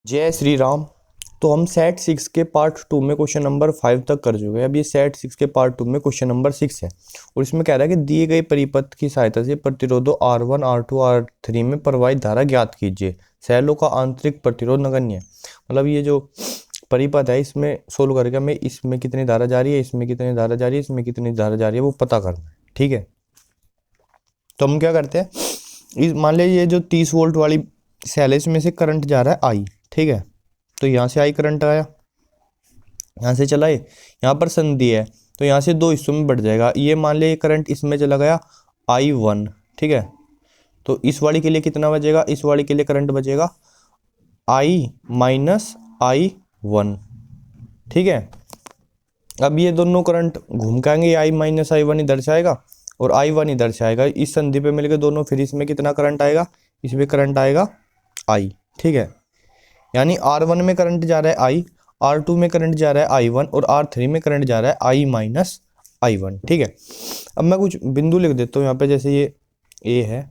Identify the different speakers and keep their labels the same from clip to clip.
Speaker 1: जय श्री राम। तो हम सेट 6 के पार्ट 2 में क्वेश्चन नंबर 5 तक कर चुके हैं। अब ये सेट 6 के पार्ट 2 में क्वेश्चन नंबर 6 है और इसमें कह रहा है कि दिए गए परिपथ की सहायता से प्रतिरोधों R1, R2, R3 में प्रवाहित धारा ज्ञात कीजिए। सेलों का आंतरिक प्रतिरोध नगण्य है। मतलब ये जो परिपथ है इसमें सोल्व करके हमें इसमें कितनी धारा जा रही है, इसमें कितनी धारा जा रही है, इसमें कितनी धारा जा रही है वो पता करना है। ठीक है, तो हम क्या करते हैं, इस मान लीजिए ये जो 30 वोल्ट वाली सेल है इसमें से करंट जा रहा है आई। ठीक है, तो यहाँ से आई करंट आया, यहाँ से चला है, यहाँ पर संधि है तो यहाँ से दो हिस्सों में बढ़ जाएगा। ये मान लिया करंट इसमें चला गया I1। ठीक है, तो इस वाली के लिए कितना बचेगा, इस वाली के लिए करंट बचेगा I माइनस I1। ठीक है, अब ये दोनों करंट घूम के आएंगे, I माइनस I1 इधर से आएगा और I1 इधर से आएगा, इस संधि पे मिलके दोनों, फिर इसमें कितना करंट आएगा, इसमें करंट आएगा I। ठीक है, यानी R1 में करंट जा रहा है I, R2 में करंट जा रहा है I1 और R3 में करंट जा रहा है I माइनस I1। ठीक है, अब मैं कुछ बिंदु लिख देता हूँ यहाँ पे, जैसे ये A है,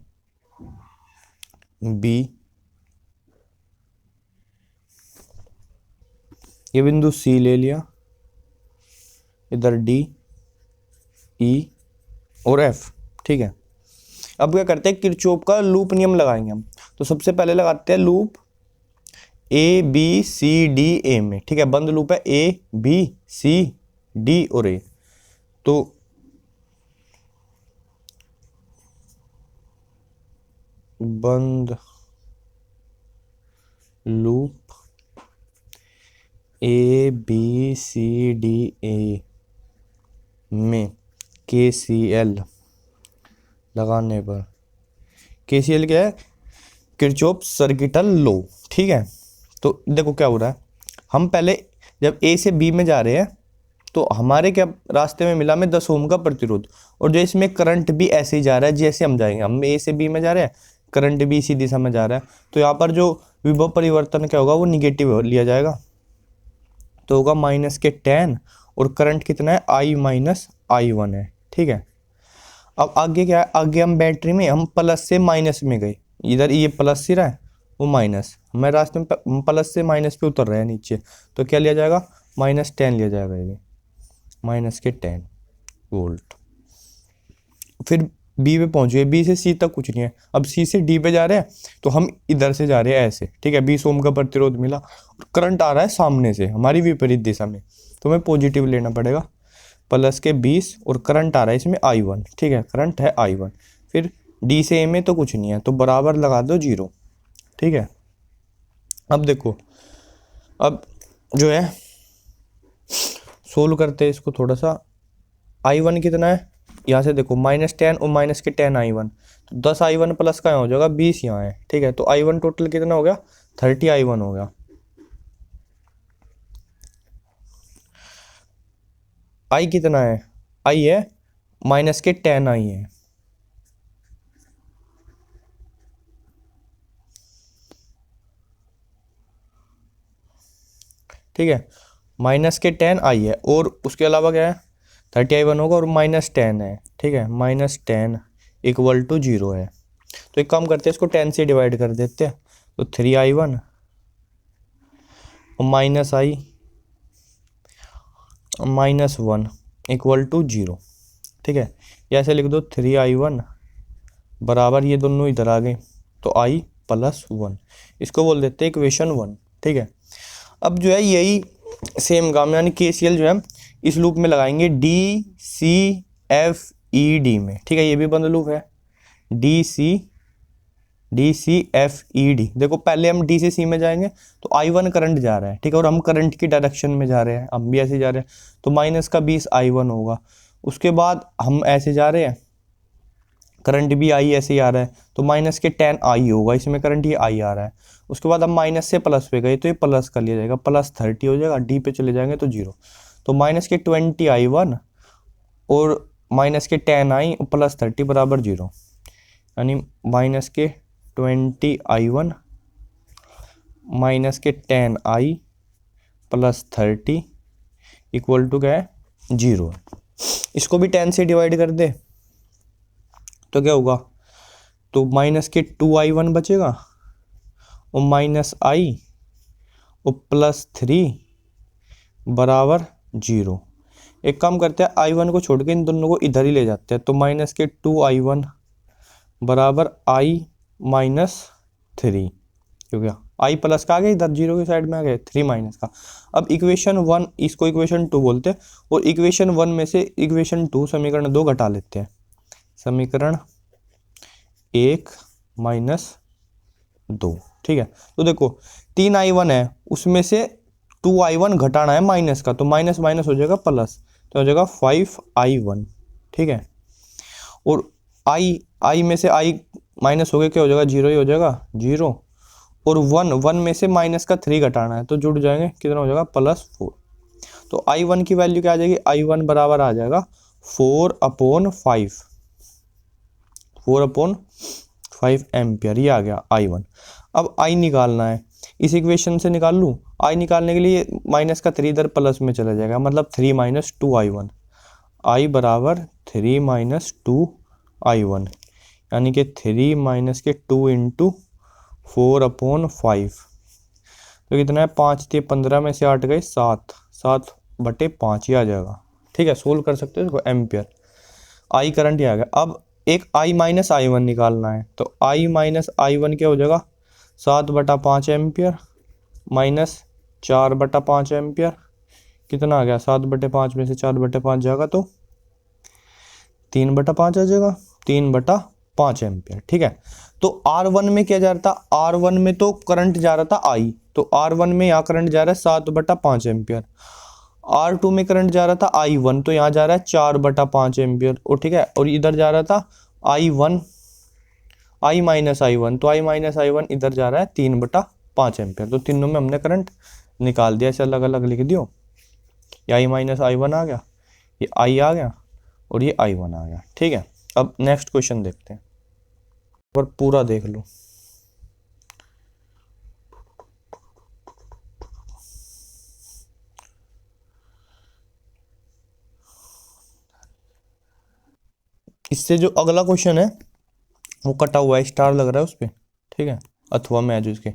Speaker 1: B, ये बिंदु C ले लिया, इधर D, E और F। ठीक है, अब क्या करते हैं, किरचॉफ का लूप नियम लगाएंगे हम। तो सबसे पहले लगाते हैं लूप ABCDA में। ठीक है, बंद लूप है ABCD और A। तो बंद लूप ABCDA में KCL लगाने पर, KCL क्या है, किरचॉफ सर्किटल लॉ। ठीक है, तो देखो क्या हो रहा है, हम पहले जब A से B में जा रहे हैं तो हमारे क्या रास्ते में मिला हमें 10 ओम का प्रतिरोध, और जो इसमें करंट भी ऐसे ही जा रहा है जैसे हम जाएंगे। हम A से B में जा रहे हैं, करंट भी इसी दिशा में जा रहा है, तो यहाँ पर जो विभव परिवर्तन क्या होगा वो निगेटिव लिया जाएगा, तो होगा माइनस के 10 और करंट कितना है I माइनस I1 है। ठीक है, अब आगे क्या है, आगे हम बैटरी में हम प्लस से माइनस में गए, इधर ये प्लस ही रहा है वो माइनस, हमें रास्ते में प्लस से माइनस पे उतर रहे हैं नीचे, तो क्या लिया जाएगा, -10 लिया जाएगा, ये माइनस के 10 वोल्ट। फिर बी पे पहुंच गए, बी से सी तक कुछ नहीं है, अब सी से डी पे जा रहे हैं तो हम इधर से जा रहे हैं ऐसे। ठीक है, 20 ओम का प्रतिरोध मिला और करंट आ रहा है सामने से हमारी विपरीत दिशा में, तो हमें पॉजिटिव लेना पड़ेगा, प्लस के 20 और करंट आ रहा है इसमें I1। ठीक है, करंट है I1। फिर डी से ए में तो कुछ नहीं है तो बराबर लगा दो 0। ठीक है, अब देखो, अब जो है सोल्व करते हैं इसको थोड़ा सा। I1 कितना है, यहाँ से देखो -10 और माइनस के 10 I1, तो 10 I1 प्लस का यहाँ हो जाएगा 20 यहाँ है। ठीक है, तो I1 टोटल कितना हो गया, 30 I1 हो गया। I कितना है, I है माइनस के 10 I है। ठीक है, माइनस के 10 I है और उसके अलावा क्या है, 30 I1 होगा और -10 है। ठीक है, -10 इक्वल टू 0 है, तो एक काम करते हैं इसको 10 से डिवाइड कर देते हैं, तो 3 I1 और माइनस I -1 इक्वल टू 0। ठीक है, या ऐसे लिख दो 3 I1 बराबर, ये दोनों इधर आ गए तो I + 1, इसको बोल देते हैं इक्वेशन 1। ठीक है, अब जो है यही सेम काम यानी KCL जो है इस लूप में लगाएंगे DCFED में। ठीक है, ये भी बंद लूप है DCFED। देखो पहले हम D से C में जाएंगे तो I1 करंट जा रहा है। ठीक है, और हम करंट की डायरेक्शन में जा रहे हैं, हम भी ऐसे जा रहे हैं, तो माइनस का 20 I1 होगा। उसके बाद हम ऐसे जा रहे हैं, करंट भी I ऐसे ही आ रहा है, तो माइनस के 10 I होगा, इसमें करंट ये I आ रहा है। उसके बाद हम माइनस से प्लस पे गए तो ये प्लस कर लिया जाएगा, +30 हो जाएगा, डी पे चले जाएंगे तो 0, तो माइनस के 20 I1 और माइनस के 10 I + 30 बराबर 0, यानी माइनस के 20 I1 माइनस के 10 I + 30 इक्वल टू क्या है, 0। इसको भी 10 से डिवाइड कर दे तो क्या होगा, तो माइनस के 2 I1 बचेगा और माइनस I और +3 बराबर 0। एक काम करते हैं, I1 को छोड़ के इन दोनों को इधर ही ले जाते हैं, तो -2I1 बराबर I -3, क्योंकि I प्लस का आ गया इधर 0 की साइड में आ गया, 3 माइनस का। अब इक्वेशन 1 इसको इक्वेशन 2 बोलते हैं, और इक्वेशन 1 में से इक्वेशन 2 समीकरण 2 घटा लेते हैं। समीकरण 1 -2, ठीक है। तो देखो 3I1 है, उसमें से 2I1 घटाना है माइनस का, तो माइनस माइनस हो जाएगा प्लस, तो हो जाएगा 5I1, ठीक है। और I में से I माइनस हो गया, क्या हो जाएगा, 0 ही हो जाएगा, 0। और 1 में से माइनस का 3 घटाना है, तो जुड़ जाएंगे, कितना हो जाएगा, +4। तो I1 की वैल्यू क्या आ जाएगी, I1 बराबर आ जाएगा 4/5, 4/5 एम्पियर, ये आ गया I1। अब I निकालना है, इस इक्वेशन से निकाल लूँ। I निकालने के लिए माइनस का 3 इधर प्लस में चला जाएगा, मतलब 3 - 2I1, I बराबर 3 - 2I1, यानी कि 3 - 2 × 4/5, तो कितना है, 5 × 15 में से 8 गए 7, 7/5 ही आ जाएगा, ठीक है। सोल्व कर सकते हो इसको, एम्पियर। I करंट ही आ गया। अब एक I - I1 निकालना है, तो I - I1 क्या हो जाएगा, 7/5 एम्पियर माइनस 4/5 एम्पियर, कितना आ गया, 7/5 में से 4/5 जाएगा तो 3/5 आ जाएगा, 3/5 एम्पियर, ठीक है। तो R1 में क्या जा रहा था, R1 में तो करंट जा रहा था I, तो R1 में यहाँ करंट जा रहा है 7/5 एम्पियर। R2 में करंट जा रहा था I1, तो यहाँ जा रहा है 4/5 एम्पियर, और ठीक है। और इधर जा रहा था I1 I - I1, तो I - I1 इधर जा रहा है 3/5 एम्पियर। तो तीनों में हमने करंट निकाल दिया, ऐसे अलग अलग लिख दियो। ये I - I1 आ गया, ये I आ गया, और ये I1 आ गया, ठीक है। अब नेक्स्ट क्वेश्चन देखते हैं, पर पूरा देख लो। इससे जो अगला क्वेश्चन है वो कटा हुआ है, स्टार लग रहा है उस पर, ठीक है, अथवा में है जो इसके।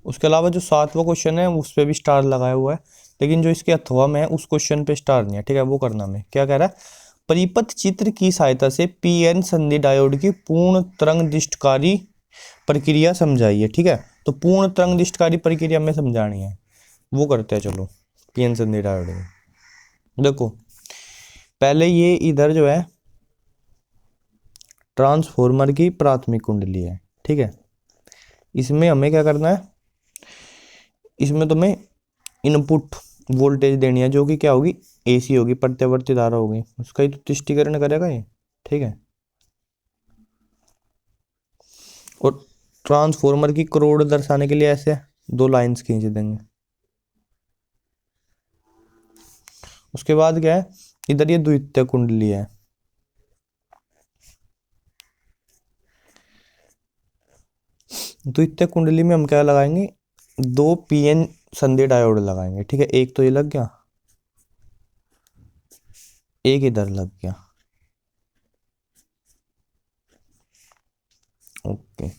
Speaker 1: उसके अलावा जो 7वां क्वेश्चन है उस पर भी स्टार लगाया हुआ है, लेकिन जो इसके अथवा में है उस क्वेश्चन पे स्टार नहीं है, ठीक है। वो करना में क्या कह रहा है, परिपथ चित्र की सहायता से पीएन संधि डायोड की पूर्ण तरंगदिष्टकारी प्रक्रिया समझाइए, ठीक है। तो पूर्ण तरंगदिष्टकारी प्रक्रिया में समझानी है, वो करते हैं, चलो। पीएन संधि डायोड में देखो, पहले ये इधर जो है ट्रांसफॉर्मर की प्राथमिक कुंडली है, ठीक है। इसमें हमें क्या करना है, इसमें तुम्हें इनपुट वोल्टेज देनी है, जो कि क्या होगी, एसी होगी, प्रत्यावर्ती धारा होगी, उसका ही तो तुष्टिकरण करेगा ये, ठीक है। और ट्रांसफॉर्मर की करोड़ दर्शाने के लिए ऐसे 2 लाइंस खींच देंगे। उसके बाद क्या है, इधर ये द्वितीय कुंडली है, द्वितीय कुंडली में हम क्या लगाएंगे, 2 पीएन संधि डायोड लगाएंगे, ठीक है। एक तो ये लग गया, एक इधर लग गया, ओके।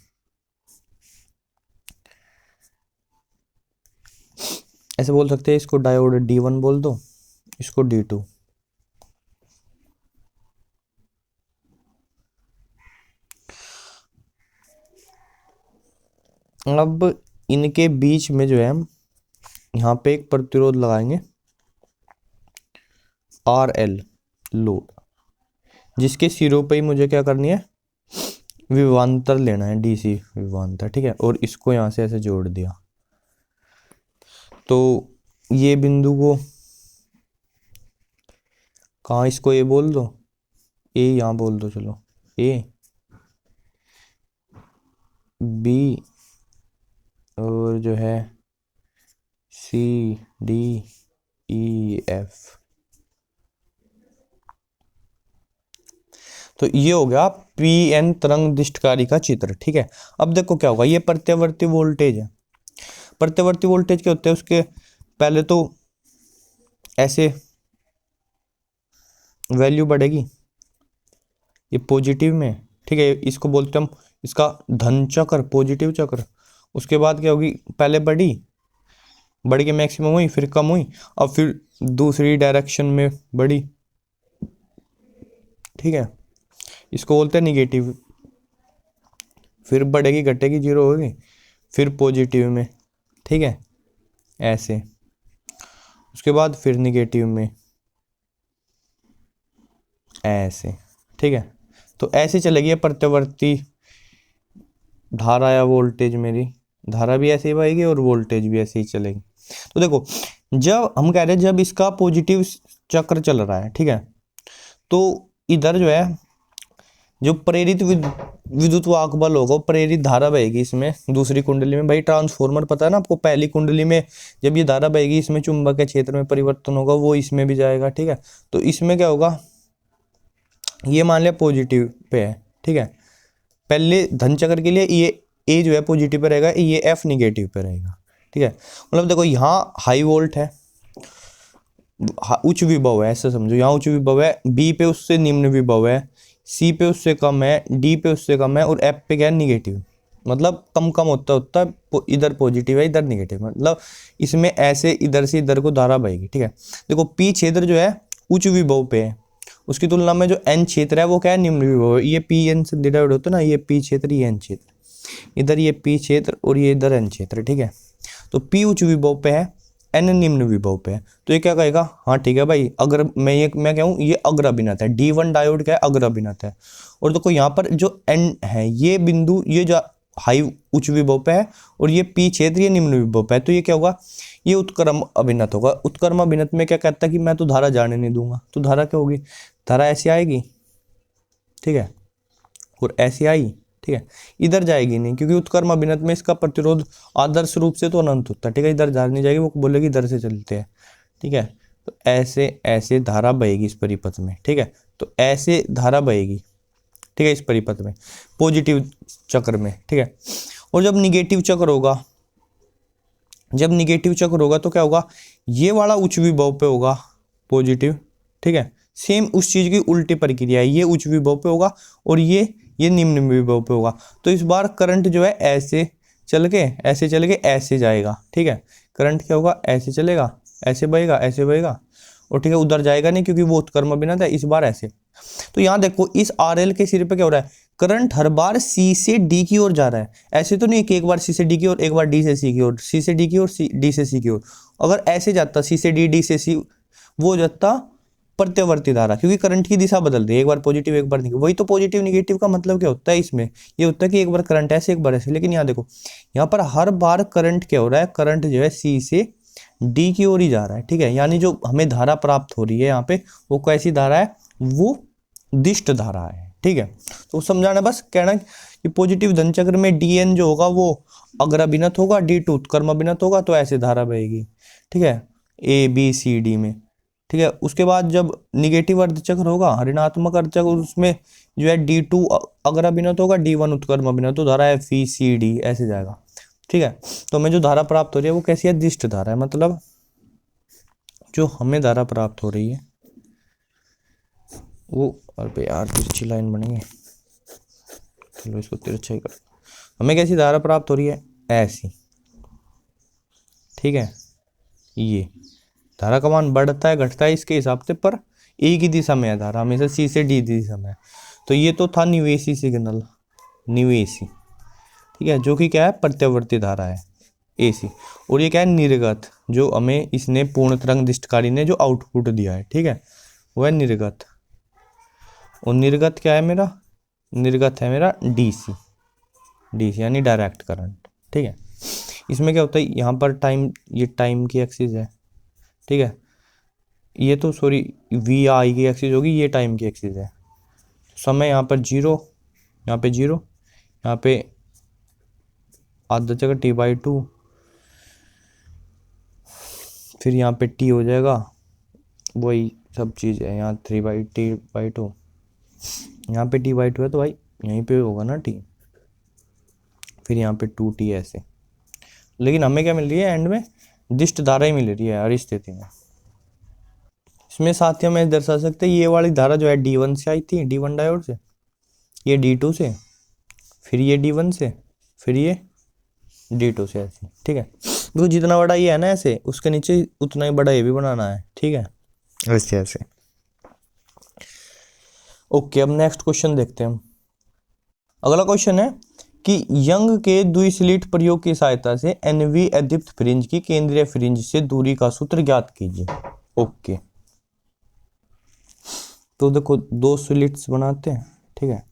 Speaker 1: ऐसे बोल सकते हैं, इसको डायोड D1 बोल दो, इसको D2। अब इनके बीच में जो है हम यहाँ पे एक प्रतिरोध लगाएंगे RL लोड, जिसके सिरों पे ही मुझे क्या करनी है, विभवांतर लेना है, DC विभवांतर, ठीक है। और इसको यहाँ से ऐसे जोड़ दिया, तो ये बिंदु को कहाँ, इसको ए बोल दो, ए यहाँ बोल दो, चलो A B और जो है C D E F। तो ये हो गया पीएन तरंगदिष्टकारी का चित्र, ठीक है। अब देखो क्या होगा, ये प्रत्यावर्ती वोल्टेज है। प्रत्यावर्ती वोल्टेज क्या होते हैं, उसके पहले तो ऐसे वैल्यू बढ़ेगी, ये पॉजिटिव में, ठीक है। इसको बोलते हैं हम, इसका धन चक्र, पॉजिटिव चक्र। उसके बाद क्या होगी, पहले बढ़ी, बढ़ के मैक्सिमम हुई, फिर कम हुई, अब फिर दूसरी डायरेक्शन में बढ़ी, ठीक है, इसको बोलते हैं निगेटिव। फिर बढ़ेगी, घटेगी, जीरो होगी, फिर पॉजिटिव में, ठीक है, ऐसे। उसके बाद फिर निगेटिव में, ऐसे, ठीक है। तो ऐसे चलेगी प्रत्यावर्ती धारा या वोल्टेज, मेरी धारा भी ऐसे ही बहेगी और वोल्टेज भी ऐसे ही चलेगी। तो देखो, जब हम कह रहे हैं जब इसका पॉजिटिव चक्र चल रहा है, ठीक है, तो इधर जो है जो प्रेरित विद्युत वाहक बल होगा, प्रेरित धारा बहेगी इसमें दूसरी कुंडली में। भाई ट्रांसफॉर्मर पता है ना आपको, पहली कुंडली में जब ये धारा बहेगी इसमें चुंबकीय क्षेत्र में परिवर्तन होगा, वो इसमें भी जाएगा, ठीक है। तो इसमें क्या होगा, ये मान लिया पॉजिटिव पे है, ठीक है, पहले धन चक्र के लिए ये ए जो है पॉजिटिव पे रहेगा, ये एफ निगेटिव पे रहेगा, ठीक है। मतलब देखो यहाँ हाई वोल्ट है, उच्च विभव है, ऐसा समझो, यहाँ उच्च विभव है, बी पे उससे निम्न विभव है, सी पे उससे कम है, डी पे उससे कम है, और एफ पे क्या है, निगेटिव। मतलब कम कम होता होता इधर पॉजिटिव है, इधर निगेटिव, मतलब इसमें ऐसे इधर से इधर को धारा बहेगी, ठीक है। देखो पी क्षेत्र जो है उच्च विभव पे है, उसकी तुलना में जो एन क्षेत्र है वो क्या है, निम्न विभव है। ये पी एन से डिवाइड होता है ना, ये पी क्षेत्र, ये एन क्षेत्र, इधर ये पी क्षेत्र और ये इधर एन क्षेत्र, ठीक है। तो पी उच्च विभव पे है, एन निम्न विभव पे है, तो ये क्या कहेगा, हाँ ठीक है भाई, अगर मैं कहूँ ये अग्रभिनत है, D1 डायोड क्या है, अग्रभिनत है। और देखो यहाँ पर जो एन है, ये बिंदु ये जो हाई उच्च विभव पे है, और ये पी क्षेत्र ये निम्न विभव पे है, तो ये क्या होगा, ये उत्क्रम अभिनत होगा। उत्क्रम अभिनत में क्या कहता है कि मैं तो धारा जाने नहीं दूंगा, तो धारा क्या होगी, धारा ऐसी आएगी, ठीक है, और ऐसी आई, ठीक है, इधर जाएगी नहीं, क्योंकि उत्क्रम अभिनत में इसका प्रतिरोध आदर्श रूप से तो अनंत होता है, ठीक है, इधर जा नहीं जाएगी, वो बोलेगी इधर से चलते हैं, ठीक है। तो ऐसे ऐसे धारा बहेगी इस परिपथ में, ठीक है, तो ऐसे धारा बहेगी, ठीक है, इस परिपथ में पॉजिटिव चक्र में, ठीक है। और जब निगेटिव चक्र होगा, जब निगेटिव चक्र होगा तो क्या होगा, ये वाला उच्च विभव पे होगा पॉजिटिव, ठीक है, सेम उस चीज की उल्टी प्रक्रिया है, ये उच्च विभव पे होगा और ये निम्न विभव पे होगा। तो इस बार करंट जो है ऐसे चल के ऐसे जाएगा, ठीक है, करंट क्या होगा, ऐसे चलेगा, ऐसे बहेगा, ऐसे बहेगा, और ठीक है उधर जाएगा नहीं क्योंकि वो उत्क्रम अभिनत है, इस बार ऐसे। तो यहाँ देखो इस RL के सिरे पे क्या हो रहा है, करंट हर बार C से D की ओर जा रहा है, ऐसे तो नहीं कि एक बार C से D की ओर, एक बार D से C की ओर, C से D की ओर, D से C की ओर। अगर ऐसे जाता C से D, D से C, वो जाता प्रत्यावर्ती धारा, क्योंकि करंट की दिशा बदल रही है, एक बार पॉजिटिव एक बार निगेटिव। वही तो पॉजिटिव निगेटिव का मतलब क्या होता है इसमें, ये होता है कि एक बार करंट ऐसे एक बार ऐसे। लेकिन यहाँ देखो, यहाँ पर हर बार करंट क्या हो रहा है, करंट जो है C से D की ओर ही जा रहा है, ठीक है। यानी जो हमें धारा प्राप्त हो रही है यहाँ पे, वो कैसी धारा है, वो दिष्ट धारा है, ठीक है। तो समझाना, बस कहना कि पॉजिटिव धन चक्र में DN जो होगा वो अग्रभिनत होगा, D2 उत्क्रम अभिनत होगा, तो ऐसे धारा बहेगी, ठीक है, ABCD में, ठीक है। उसके बाद जब निगेटिव अर्धचक्र होगा, ऋणात्मक अर्धचक्र, उसमें जो है D2 अग्रभिनत होगा, D1 उत्क्रम अभिनत, तो धारा FECD ऐसे जाएगा, ठीक है। तो हमें जो धारा प्राप्त हो रही है वो कैसी है, दिष्ट धारा है, मतलब जो हमें धारा प्राप्त हो रही है वो, अरे यार तिरछी लाइन बनेगी, चलो इसको तिरछा ही कर, हमें कैसी धारा प्राप्त हो रही है, ऐसी, ठीक है। ये धारा का मान बढ़ता है घटता है इसके हिसाब से, पर एक ही दिशा में है धारा, हमेशा C से D दिशा में है। तो ये तो था निवेशी सिग्नल, निवेशी, ठीक है, जो कि क्या है, प्रत्यावर्ती धारा है AC। और ये क्या है, निर्गत, जो हमें इसने पूर्ण तरंग दिष्टकारी ने जो आउटपुट दिया है, ठीक है, वो है निर्गत। और निर्गत क्या है मेरा, निर्गत है मेरा DC यानी डायरेक्ट करंट, ठीक है। इसमें क्या होता है, यहाँ पर टाइम, ये टाइम की एक्सिस है, ठीक है, ये तो सॉरी VI की एक्सिस होगी, ये टाइम की एक्सिस है। समय यहाँ पर 0, यहाँ पे 0, यहाँ पे आधा जगह T/2, फिर यहाँ पे T हो जाएगा, वही सब चीज़ है, यहाँ 3/T/2, यहाँ पे T/2 है, तो भाई यहीं पे होगा ना T, फिर यहाँ पे 2T ऐसे। लेकिन हमें क्या मिल रही है, एंड में दिष्ट धारा ही मिल रही है हर स्थिति में। इसमें साथ ही हम ऐसे दर्शा सकते हैं, ये वाली धारा जो है D1 से आई थी, D1 डायोड से, ये D2 से, फिर ये D1 से, फिर ये D2 से, ऐसी, ठीक है। वो जितना बड़ा ये है ना ऐसे, उसके नीचे उतना ही बड़ा ये भी बनाना है, ठीक है, ऐसे ऐसे। ओके, अब नेक्स्ट क्वेश्चन देखते हैं हम। अगला क्वेश्चन है कि यंग के द्विस्लिट प्रयोग की सहायता से एनवी अदीप्त फ्रिंज की केंद्रीय फ्रिंज से दूरी का सूत्र ज्ञात कीजिए। ओके, तो देखो दो स्लिट्स बनाते हैं, ठीक है,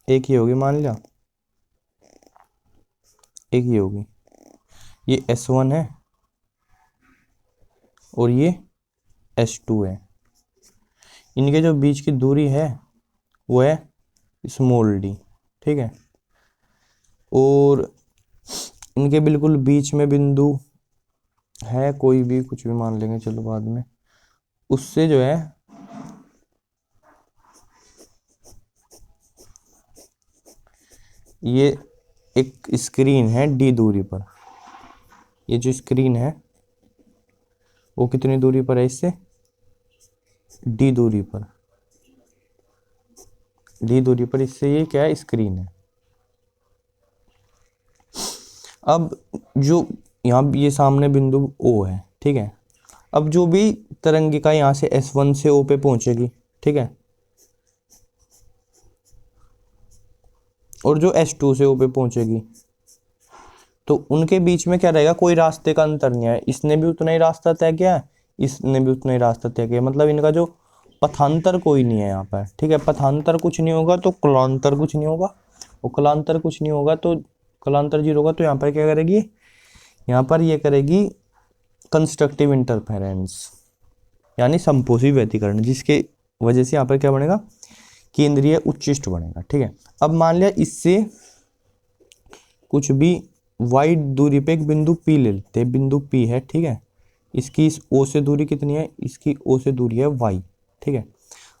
Speaker 1: एक ही होगी मान लिया, एक ही होगी, ये S1 है और ये S2 है। इनके जो बीच की दूरी है वो है स्मॉल d, ठीक है, और इनके बिल्कुल बीच में बिंदु है, कोई भी कुछ भी मान लेंगे, चलो बाद में, उससे जो है ये एक स्क्रीन है d दूरी पर। ये जो स्क्रीन है वो कितनी दूरी पर है इससे, d दूरी पर, d दूरी पर इससे ये क्या है, स्क्रीन है। अब जो यहाँ ये सामने बिंदु O है, ठीक है, अब जो भी तरंगिका यहाँ से S1 से O पे पहुंचेगी, ठीक है, और जो S2 से O पे पहुंचेगी, तो उनके बीच में क्या रहेगा, कोई रास्ते का अंतर नहीं है। इसने भी उतना ही रास्ता तय किया, इसने भी उतना ही रास्ता तय किया, मतलब इनका जो पथांतर कोई नहीं है यहाँ पर, ठीक है, पथांतर कुछ नहीं होगा तो कुलांतर कुछ नहीं होगा, और कुलांतर कुछ नहीं होगा तो कुलांतर 0 होगा, तो यहाँ पर क्या करेगी, यहाँ पर ये करेगी कंस्ट्रक्टिव इंटरफेरेंस, यानी संपोषी व्यतिकरण, जिसके वजह से यहाँ पर क्या बनेगा, केंद्रीय उच्चिष्ट बनेगा, ठीक है। अब मान लिया इससे कुछ भी y दूरी पे एक बिंदु P ले लेते हैं, बिंदु P है, ठीक है, इसकी इस O से दूरी कितनी है, इसकी O से दूरी है y, ठीक है।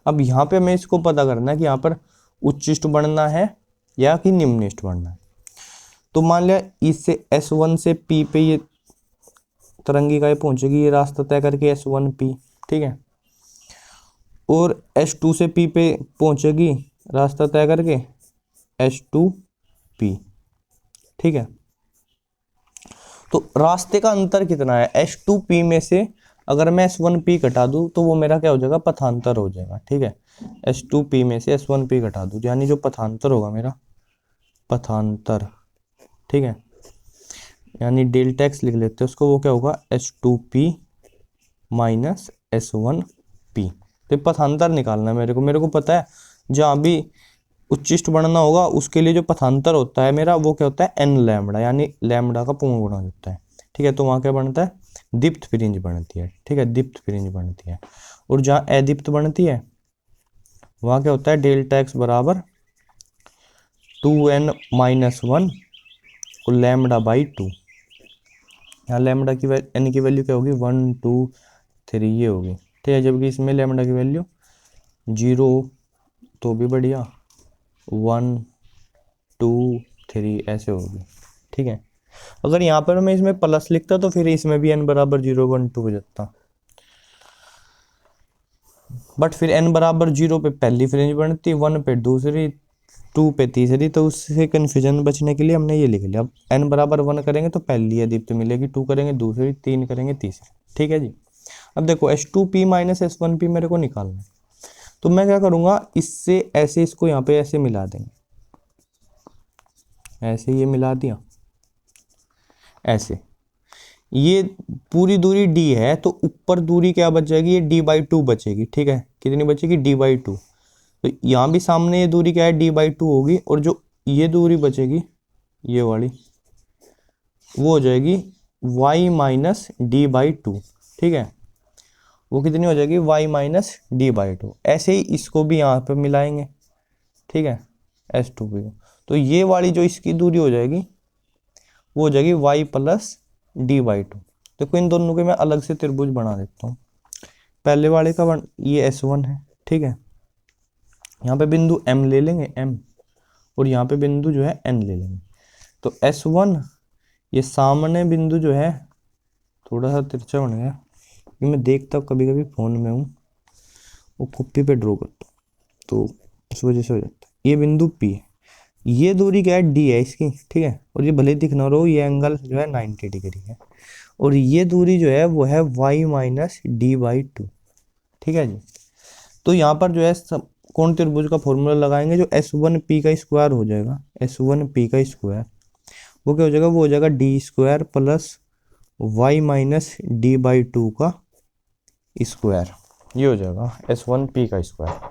Speaker 1: अब यहाँ पे हमें इसको पता करना है कि यहाँ पर उच्चिष्ट बढ़ना है या कि निम्निष्ठ बढ़ना है। तो मान लिया इससे S1 से P पे ये तरंगिका पहुंचेगी, ये रास्ता तय करके S1P, ठीक है, और S2 से P पे पहुंचेगी रास्ता तय करके S2P, ठीक है। तो रास्ते का अंतर कितना है, S2P में से अगर मैं S1P घटा दूं तो वो मेरा क्या हो जाएगा, पथांतर हो जाएगा, ठीक है। S2P में से S1P घटा दूं यानी जो पथांतर होगा मेरा, पथांतर, ठीक है, यानी डेल्टा x लिख लेते हैं उसको, वो क्या होगा, S2P माइनस S1P। तो पथांतर निकालना है मेरे को पता है जहाँ भी उच्चिष्ट बढ़ना होगा उसके लिए जो पथांतर होता है मेरा वो क्या होता है, n लैम्बडा, यानी लैम्बडा का पूर्ण गुणा होता है, ठीक है। तो वहाँ क्या बनता है, दीप्त फ्रिंज बनती है, ठीक है, दीप्त फ्रिंज बनती है। और जहाँ अदीप्त बनती है वहाँ क्या होता है, डेल्टा एक्स बराबर 2n माइनस 1 और लैम्बडा बाई 2। यहाँ लैम्बडा की n की वैल्यू क्या होगी, 1 2 3 ये होगी, ठीक है, जबकि इसमें लैम्बडा की वैल्यू 0 तो भी बढ़िया, 1 2 3 ऐसे होगी, ठीक है। अगर यहाँ पर मैं इसमें प्लस लिखता तो फिर इसमें भी n बराबर 0 1 2 हो जाता, बट फिर n बराबर 0 पे पहली फ्रिंज बनती, 1 पे दूसरी, 2 पे तीसरी, तो उससे कन्फ्यूजन बचने के लिए हमने ये लिख लिया। अब n बराबर 1 करेंगे तो पहली अदीप्त मिलेगी, 2 करेंगे दूसरी, 3 करेंगे तीसरी, ठीक है जी। अब देखो S2P माइनस S1P मेरे को निकालना है, तो मैं क्या करूँगा, इससे ऐसे इसको यहाँ पे ऐसे मिला देंगे, ऐसे ये मिला दिया, ऐसे ये पूरी दूरी d है, तो ऊपर दूरी क्या बच जाएगी, ये d/2 बचेगी, ठीक है, कितनी बचेगी, d/2। तो यहाँ भी सामने ये दूरी क्या है, d/2 होगी, और जो ये दूरी बचेगी ये वाली वो हो जाएगी y माइनस d/2, ठीक है, वो कितनी हो जाएगी, y माइनस d/2। ऐसे ही इसको भी यहाँ पे मिलाएंगे, ठीक है, S2P को, तो ये वाली जो इसकी दूरी हो जाएगी वो हो जाएगी y प्लस d/2। देखो इन दोनों के मैं अलग से त्रिभुज बना देता हूँ। पहले वाले का ये S1 है, ठीक है, यहाँ पे बिंदु M ले लेंगे M, और यहाँ पे बिंदु जो है N ले लेंगे। तो S1 ये सामने बिंदु जो है थोड़ा सा तिरछा बन गया, ये मैं देखता हूँ कभी कभी फ़ोन में हूँ, वो कॉपी पे ड्रॉ करता हूँ तो इस वजह से हो जाता है। ये बिंदु P है, ये दूरी क्या है, डी है इसकी, ठीक है, और ये भले दिख ना रहो, ये एंगल जो है 90 डिग्री है, और ये दूरी जो है वो है y minus D by to, ठीक है जी। तो यहाँ पर जो है कोण त्रिभुज का फॉर्मूला लगाएंगे, जो S1P का स्क्वायर हो जाएगा, S1P का स्क्वायर वो क्या हो जाएगा, वो हो जाएगा D square plus y minus D by two का स्क्वायर, ये हो जाएगा S1P का स्क्वायर।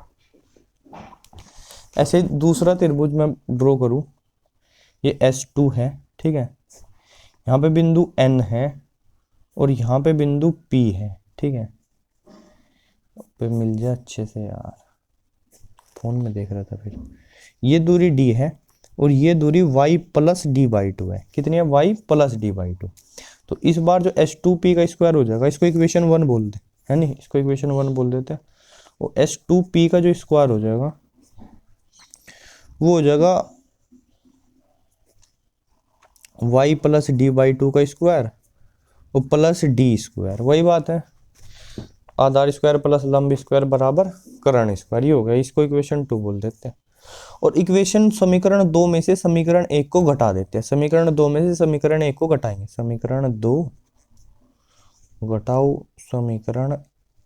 Speaker 1: ऐसे दूसरा त्रिभुज मैं ड्रॉ करूँ, ये S2 है, ठीक है, यहाँ पे बिंदु N है और यहाँ पे बिंदु P है, ठीक है, पे मिल जाए अच्छे से यार, फोन में देख रहा था फिर। ये दूरी D है और ये दूरी y plus D by to है, कितनी है, y plus D by to. तो इस बार जो S2P का स्क्वायर हो जाएगा, इसको इक्वेशन 1 बोल दे, है नहीं, इसको इक्वेशन 1 बोल देते हैं, और S2P का जो स्क्वायर हो जाएगा वो हो जाएगा y plus D by two का स्क्वायर और प्लस डी स्क्वायर, वही बात है, आधार स्क्वायर प्लस लंब स्क्वायर बराबर कर्ण स्क्वायर, ये हो गया, इसको इक्वेशन 2 बोल देते हैं। और इक्वेशन समीकरण 2 में से समीकरण 1 को घटा देते हैं, समीकरण 2 में से समीकरण 1 को घटाएंगे, समीकरण 2 घटाओ समीकरण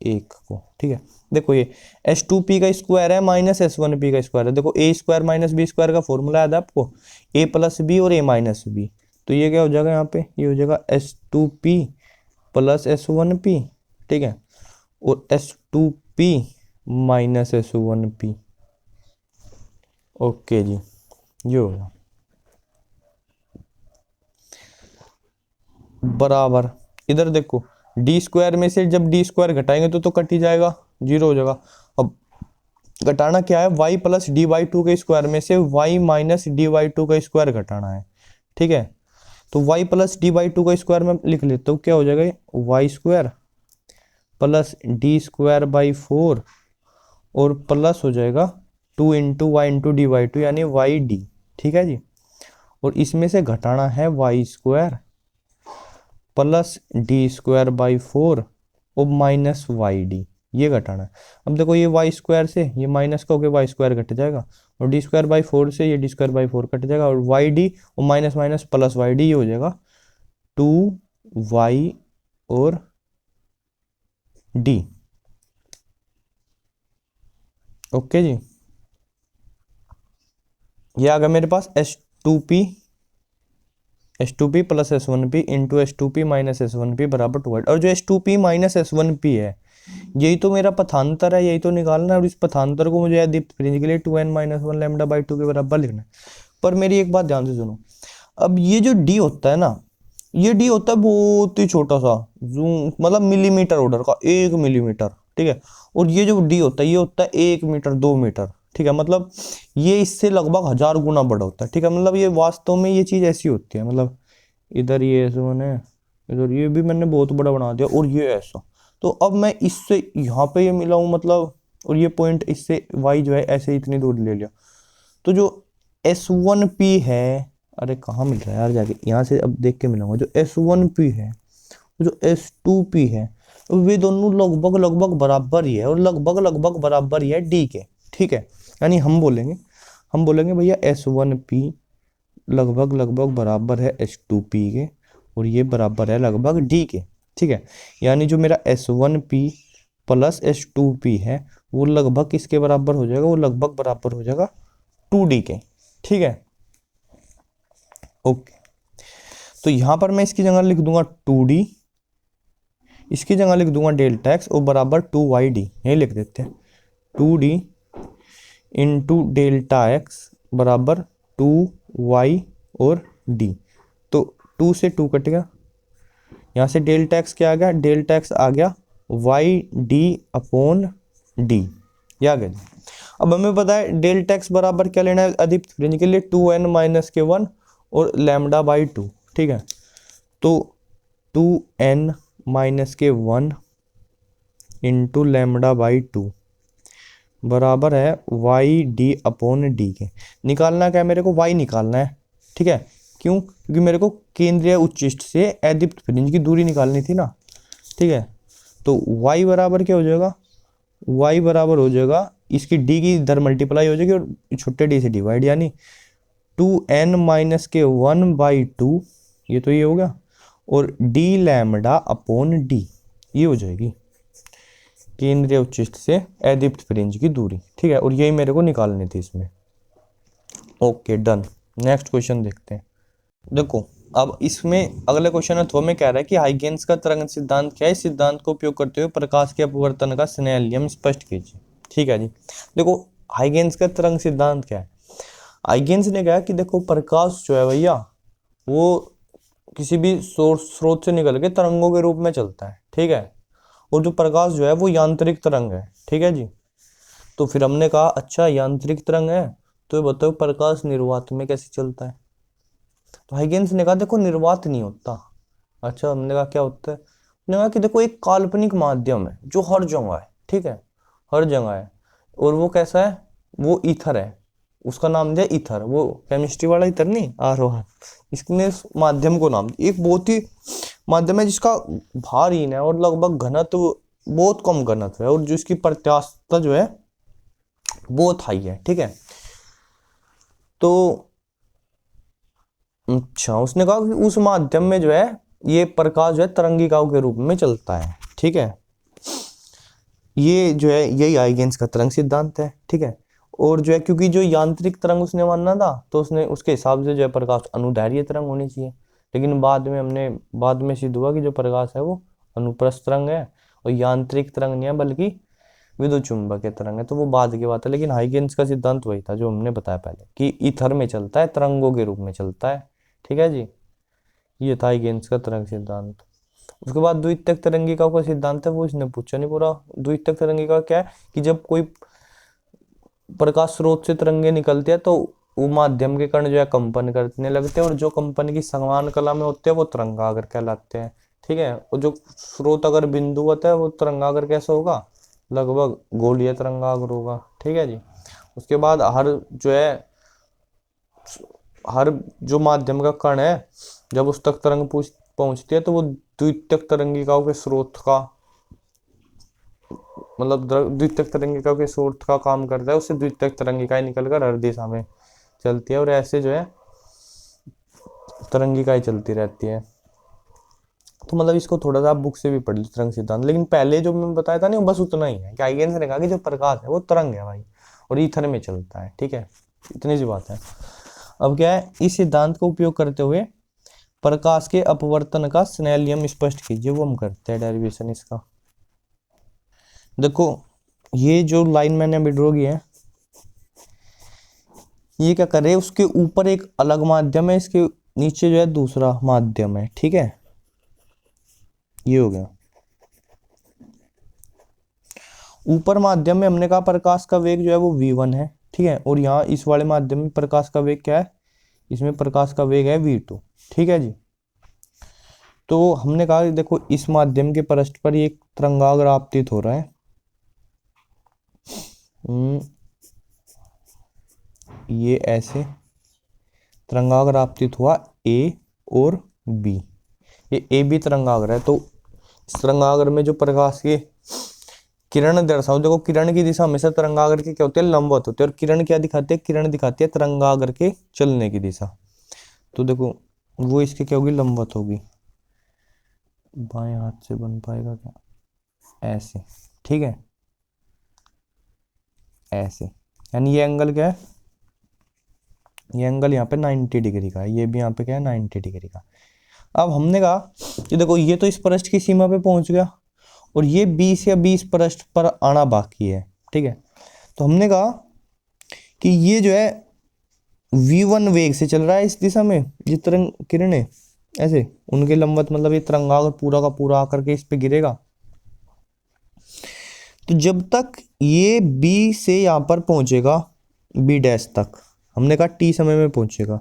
Speaker 1: 1 को, ठीक है। देखो ये S2P का स्क्वायर है माइनस S1P का स्क्वायर है, देखो ए स्क्वायर माइनस बी स्क्वायर का फॉर्मूला याद है आपको, a प्लस बी और a माइनस बी, तो ये क्या हो जाएगा यहाँ पे, ये हो जाएगा S2P प्लस S1P, ठीक है, और S2P माइनस S1P, ओके जी, ये हो गया बराबर। इधर देखो डी स्क्वायर में से जब डी स्क्वायर घटाएंगे तो कट ही जाएगा, जीरो हो जाएगा। अब घटाना क्या है, y plus D by two के स्क्वायर में से y minus D by two का स्क्वायर घटाना है, ठीक है। तो y plus D by two का स्क्वायर में लिख लेता हूँ, क्या हो जाएगा, y square plus D square by 4 और प्लस हो जाएगा 2 into Y into D by two, यानी वाई डी, ठीक है जी। और इसमें से घटाना है y square plus D square by 4 और माइनस वाई डी, ये घटाना है। अब देखो ये y स्क्वायर से ये माइनस का होकर वाई स्क्वायर घट जाएगा, और डी स्क्वायर बाई 4 से ये डी स्क्वायर बाई 4 कट जाएगा, और वाई डी और minus minus plus Y D, ये हो जाएगा 2y और डी, ओके जी। ये आ गया मेरे पास S2P plus S1P into S2P minus S1P बराबर 2, और जो S2P माइनस S1P है यही तो मेरा पथांतर है, यही तो निकालना है, और इस पथांतर को मुझे दीप्त फ्रिंज के लिए 2n माइनस 1 लैम्डा बाई 2 के बराबर लिखना है। पर मेरी एक बात ध्यान से सुनो, अब ये जो d होता है ना, ये d होता है बहुत ही छोटा सा, मतलब मिलीमीटर ऑर्डर का, 1 मिलीमीटर, ठीक है, और ये जो d होता है ये होता है 1 मीटर 2 मीटर, ठीक है, मतलब ये इससे लगभग 1000 गुना बड़ा होता है, ठीक है, मतलब ये वास्तव में ये चीज ऐसी होती है, मतलब इधर ये ऐसे मैंने, इधर ये भी मैंने बहुत बड़ा बना दिया, और ये ऐसा, तो अब मैं इससे यहाँ पे ये मिलाऊं, मतलब, और ये पॉइंट इससे y जो है ऐसे इतनी दूर ले लिया, तो जो S1P है, अरे कहाँ मिल रहा है यार, जाके यहाँ से अब देख के मिलाऊंगा, जो S1P है जो S2P है, वे दोनों लगभग लगभग बराबर ही है, और लगभग लगभग बराबर ही है d के, ठीक है, यानी हम बोलेंगे भैया S1P लगभग लगभग बराबर है S2P के, और ये बराबर है लगभग d के, ठीक है, यानी जो मेरा S1P प्लस S2P है वो लगभग किसके बराबर हो जाएगा, वो लगभग बराबर हो जाएगा 2d के, ठीक है, ओके। तो यहां पर मैं इसकी जगह लिख दूंगा 2d, इसकी जगह लिख दूंगा डेल्टा x और बराबर 2yd, यही लिख देते हैं, 2d इंटू डेल्टा x बराबर 2y और d, तो 2 से 2 कट गया, यहाँ से डेल्टा x क्या आ गया, डेल्टा x आ गया वाई डी अपॉन डी, ये आ गया। अब हमें पता है डेल्टा x बराबर क्या लेना है अधिक फ्रिंज के लिए, 2n माइनस के 1 और लैम्डा बाई 2, ठीक है, तो 2n माइनस के 1 इंटू लैम्डा बाई 2 बराबर है वाई डी अपॉन डी के। निकालना क्या है मेरे को, y निकालना है, ठीक है, क्यों, क्योंकि मेरे को केंद्रीय उच्चिष्ट से अदीप्त फ्रिंज की दूरी निकालनी थी ना, ठीक है, तो y बराबर क्या हो जाएगा, y बराबर हो जाएगा इसकी d की इधर मल्टीप्लाई हो जाएगी और छोटे d से डिवाइड, यानी 2n-1/2, ये तो ये हो गया, और डी लैम्डा अपॉन डी, ये हो जाएगी केंद्रीय उच्चिष्ट से अदीप्त फ्रिंज की दूरी, ठीक है, और यही मेरे को निकालनी थी इसमें। Okay done. नेक्स्ट क्वेश्चन देखते हैं। देखो अब इसमें अगले क्वेश्चन में में कह रहा है कि हाइगेन्स का तरंग सिद्धांत क्या है, इस सिद्धांत को उपयोग करते हुए प्रकाश के अपवर्तन का स्नेल नियम स्पष्ट कीजिए। ठीक है जी, देखो हाइगेन्स का तरंग सिद्धांत क्या है। हाइगेन्स ने कहा कि देखो प्रकाश जो है भैया वो किसी भी स्रोत से निकल के तरंगों के रूप में चलता है, ठीक है, और जो प्रकाश जो है वो यांत्रिक तरंग है, ठीक है जी। तो फिर हमने कहा अच्छा यांत्रिक तरंग है, तो ये बताओ प्रकाश निर्वात में कैसे चलता है। तो हाइगेन्स ने कहा देखो निर्वात नहीं होता। अच्छा हमने कहा क्या होता है, हमने कहा कि देखो एक काल्पनिक माध्यम है जो हर जगह है, ठीक है, हर जगह है, और वो कैसा है, वो ईथर है, उसका नाम दिया ईथर, वो केमिस्ट्री वाला ईथर नहीं आरोहण, इसने इस माध्यम को नाम दिया। एक बहुत ही माध्यम है जिसका भारहीन है और लगभग घनत्व बहुत कम घनत्व है, और जो इसकी प्रत्यास्थता जो है बहुत हाई है, ठीक है। तो अच्छा उसने कहा कि उस माध्यम में जो है ये प्रकाश जो है तरंगिकाओं के रूप में चलता है, ठीक है। ये जो है यही हाइगेन्स का तरंग सिद्धांत है, ठीक है। और जो है क्योंकि जो यांत्रिक तरंग उसने मानना था तो उसने उसके हिसाब से जो है प्रकाश अनुदैर्घ्य तरंग होनी चाहिए, लेकिन बाद में सिद्ध हुआ कि जो प्रकाश है वो अनुप्रस्थ तरंग है और यांत्रिक तरंग नहीं है बल्कि विद्युत चुंबकीय तरंग है, तो वो बाद की बात है। लेकिन हाइगेन्स का सिद्धांत वही था जो हमने बताया पहले कि ईथर में चलता है, तरंगों के रूप में चलता है, ठीक है जी। ये था हाइगेन्स का तरंग सिद्धांत। उसके बाद द्वितीयक तरंगिका का सिद्धांत है, वो इसने पूछा नहीं पूरा। द्वितीयक तरंगिका क्या है कि जब कोई प्रकाश स्रोत से तरंगे निकलती है तो वो माध्यम के कण जो है कंपन करने लगते हैं, और जो कंपन की समान कला में होते हैं वो तरंगागर कहलाते हैं, ठीक है। और जो स्रोत अगर बिंदु होता है वो तरंगागर कैसा होगा, लगभग गोलीय तरंगागर होगा, ठीक है जी। उसके बाद हर जो माध्यम का कण है जब उस तक तरंग पहुंचती है तो वो द्वितीयक तरंगिकाओं के स्रोत का मतलब द्वितीयक तरंगिका के स्रोत का काम करता है, उससे द्वितीयक तरंगिकाएं निकलकर हर दिशा में चलती है, और ऐसे जो है तरंगिकाएं चलती रहती है। तो मतलब इसको थोड़ा सा आप बुक से भी पढ़ लो तरंग सिद्धांत, लेकिन पहले जो मैंने बताया था नहीं बस उतना ही है कि हाइगेन्स ने कहा कि जो प्रकाश है वो तरंग है भाई और ईथर में चलता है, ठीक है, इतनी सी बात है। अब क्या है, इस सिद्धांत का उपयोग करते हुए प्रकाश के अपवर्तन का स्नेल नियम स्पष्ट कीजिए, वो हम करते हैं डेरिवेशन इसका। देखो ये जो लाइन मैंने अभी ड्रॉ की है ये क्या कर रहे हैं, उसके ऊपर एक अलग माध्यम है, इसके नीचे जो है दूसरा माध्यम है, ठीक है, ये हो गया। ऊपर माध्यम में हमने कहा प्रकाश का वेग जो है वो v1 है, ठीक है, और यहाँ इस वाले माध्यम में प्रकाश का वेग क्या है, इसमें प्रकाश का वेग है v2, ठीक है जी। तो हमने कहा देखो इस माध्यम के पृष्ठ पर एक तरंगाग्र आपतित हो रहा है, ये ऐसे तरंगाग्र आपतित हुआ a और b, ये a b तरंगाग्र है। तो इस तरंगाग्र में जो प्रकाश के किरण दर्शाओ, देखो किरण की दिशा हमेशा तरंगाग्र के क्या होते हैं, लंबवत होते हैं, और किरण क्या दिखाती है, किरण दिखाती है तरंगाग्र के चलने की दिशा। तो देखो वो इसके क्या होगी, लंबवत होगी। बाएं हाथ से बन पाएगा क्या, ऐसे, ठीक है, ऐसे, यानी ये एंगल क्या है, ये एंगल यहाँ पे 90 डिग्री का है, ये भी यहाँ पे क्या है 90 डिग्री का। अब हमने कहा कि देखो ये तो इस पृष्ठ की सीमा पे पहुंच गया और ये 20 या 20 पृष्ठ पर आना बाकी है, ठीक है। तो हमने कहा कि ये जो है v1 वेग से चल रहा है इस दिशा में, ये तरंग किरणें ऐसे उनके लंबवत, मतलब ये तरंगाग्र पूरा का पूरा आकर के इस पे गिरेगा। तो जब तक ये b से यहाँ पर पहुंचेगा b डैश तक, हमने कहा t समय में पहुंचेगा,